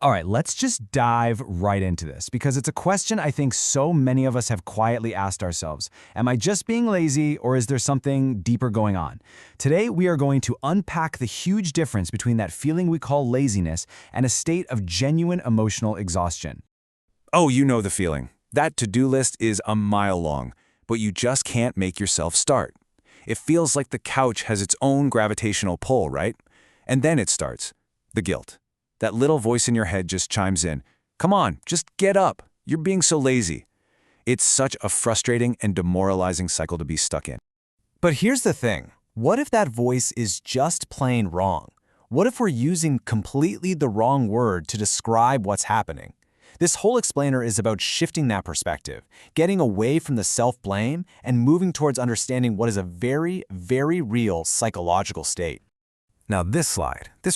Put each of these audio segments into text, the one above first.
All right, let's just dive right into this because it's a question I think so many of us have quietly asked ourselves. Am I just being lazy or is there something deeper going on? Today, we are going to unpack the huge difference between that feeling we call laziness and a state of genuine emotional exhaustion. Oh, you know the feeling. That to-do list is a mile long, but you just can't make yourself start. It feels like the couch has its own gravitational pull, right? And then it starts. The guilt. That little voice in your head just chimes in. Come on, just get up. You're being so lazy. It's such a frustrating and demoralizing cycle to be stuck in. But here's the thing. What if that voice is just plain wrong? What if we're using completely the wrong word to describe what's happening? This whole explainer is about shifting that perspective, getting away from the self-blame and moving towards understanding what is a very, very real psychological state. Now this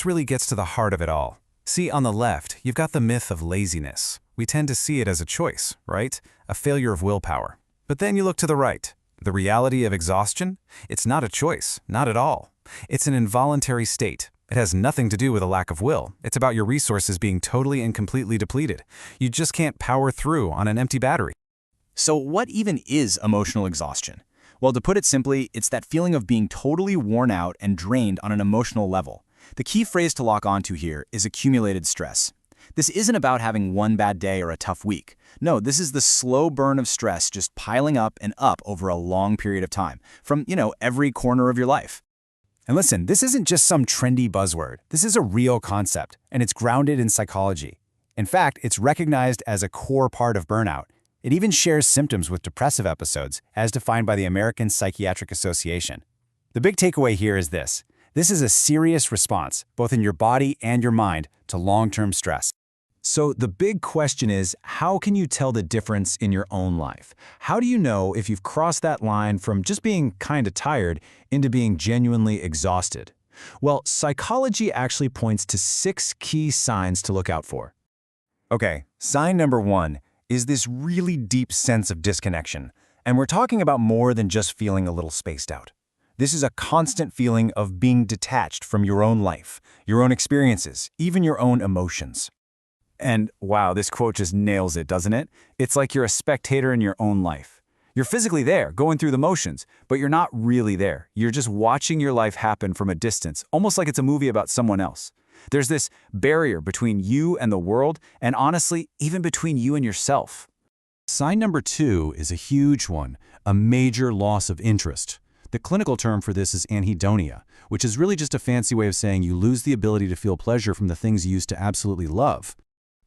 really gets to the heart of it all. See, on the left, you've got the myth of laziness. We tend to see it as a choice, right? A failure of willpower. But then you look to the right. The reality of exhaustion? It's not a choice, not at all. It's an involuntary state. It has nothing to do with a lack of will. It's about your resources being totally and completely depleted. You just can't power through on an empty battery. So what even is emotional exhaustion? Well, to put it simply, it's that feeling of being totally worn out and drained on an emotional level. The key phrase to lock onto here is accumulated stress. This isn't about having one bad day or a tough week. No, this is the slow burn of stress just piling up and up over a long period of time, from, every corner of your life. And listen, this isn't just some trendy buzzword. This is a real concept, and it's grounded in psychology. In fact, it's recognized as a core part of burnout. It even shares symptoms with depressive episodes, as defined by the American Psychiatric Association. The big takeaway here is this. This is a serious response, both in your body and your mind, to long-term stress. So the big question is, how can you tell the difference in your own life? How do you know if you've crossed that line from just being kind of tired into being genuinely exhausted? Well, psychology actually points to 6 key signs to look out for. Okay, sign number 1 is this really deep sense of disconnection. And we're talking about more than just feeling a little spaced out. This is a constant feeling of being detached from your own life, your own experiences, even your own emotions. And wow, this quote just nails it, doesn't it? It's like you're a spectator in your own life. You're physically there, going through the motions, but you're not really there. You're just watching your life happen from a distance, almost like it's a movie about someone else. There's this barrier between you and the world, and honestly, even between you and yourself. Sign number 2 is a huge one, a major loss of interest. The clinical term for this is anhedonia, which is really just a fancy way of saying you lose the ability to feel pleasure from the things you used to absolutely love.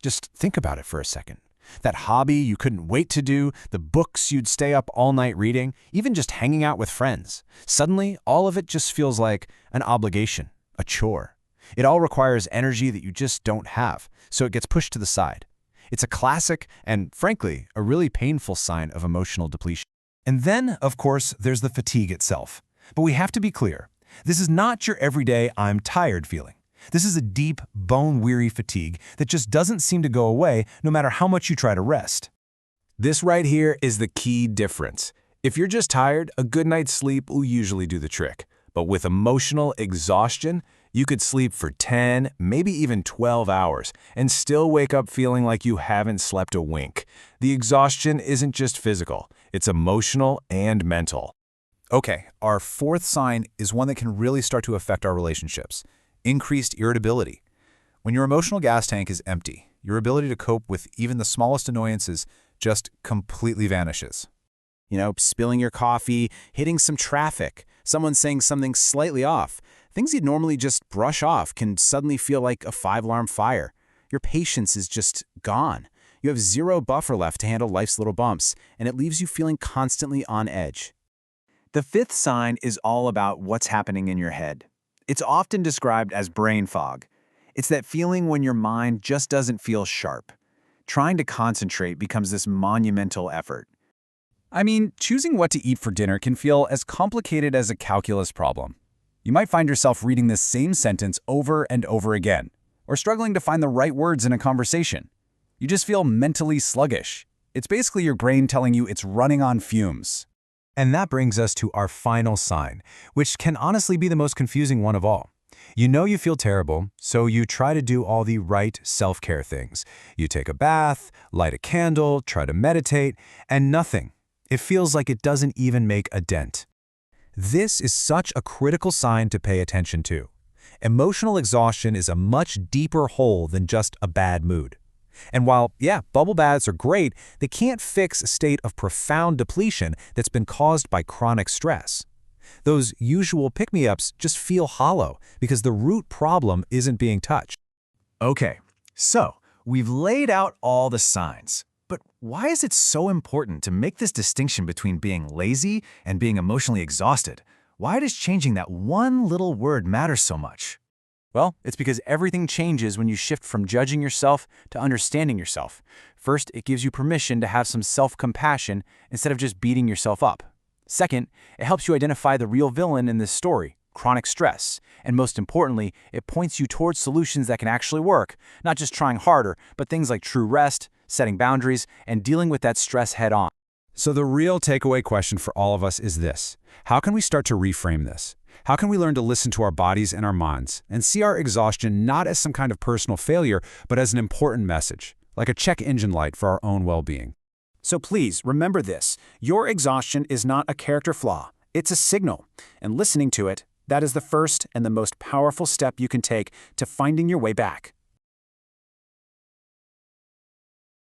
Just think about it for a second. That hobby you couldn't wait to do, the books you'd stay up all night reading, even just hanging out with friends. Suddenly, all of it just feels like an obligation, a chore. It all requires energy that you just don't have, so it gets pushed to the side. It's a classic and, frankly, a really painful sign of emotional depletion. And then, of course, there's the fatigue itself. But we have to be clear. This is not your everyday I'm tired feeling. This is a deep, bone-weary fatigue that just doesn't seem to go away no matter how much you try to rest. This right here is the key difference. If you're just tired, a good night's sleep will usually do the trick. But with emotional exhaustion, you could sleep for 10, maybe even 12 hours and still wake up feeling like you haven't slept a wink. The exhaustion isn't just physical, it's emotional and mental. Okay, our 4th sign is one that can really start to affect our relationships. Increased irritability. When your emotional gas tank is empty, your ability to cope with even the smallest annoyances just completely vanishes. Spilling your coffee, hitting some traffic, someone saying something slightly off. Things you'd normally just brush off can suddenly feel like a 5-alarm fire. Your patience is just gone. You have 0 buffer left to handle life's little bumps, and it leaves you feeling constantly on edge. The 5th sign is all about what's happening in your head. It's often described as brain fog. It's that feeling when your mind just doesn't feel sharp. Trying to concentrate becomes this monumental effort. I mean, choosing what to eat for dinner can feel as complicated as a calculus problem. You might find yourself reading this same sentence over and over again, or struggling to find the right words in a conversation. You just feel mentally sluggish. It's basically your brain telling you it's running on fumes. And that brings us to our final sign, which can honestly be the most confusing one of all. You know you feel terrible, so you try to do all the right self-care things. You take a bath, light a candle, try to meditate, and nothing. It feels like it doesn't even make a dent. This is such a critical sign to pay attention to. Emotional exhaustion is a much deeper hole than just a bad mood. And while, yeah, bubble baths are great, they can't fix a state of profound depletion that's been caused by chronic stress. Those usual pick-me-ups just feel hollow because the root problem isn't being touched. Okay, so we've laid out all the signs. But why is it so important to make this distinction between being lazy and being emotionally exhausted? Why does changing that one little word matter so much? Well, it's because everything changes when you shift from judging yourself to understanding yourself. First, it gives you permission to have some self-compassion instead of just beating yourself up. Second, it helps you identify the real villain in this story, chronic stress. And most importantly, it points you towards solutions that can actually work, not just trying harder, but things like true rest, setting boundaries, and dealing with that stress head-on. So the real takeaway question for all of us is this: how can we start to reframe this? How can we learn to listen to our bodies and our minds and see our exhaustion not as some kind of personal failure, but as an important message, like a check engine light for our own well-being? So please, remember this. Your exhaustion is not a character flaw. It's a signal. And listening to it, that is the first and the most powerful step you can take to finding your way back.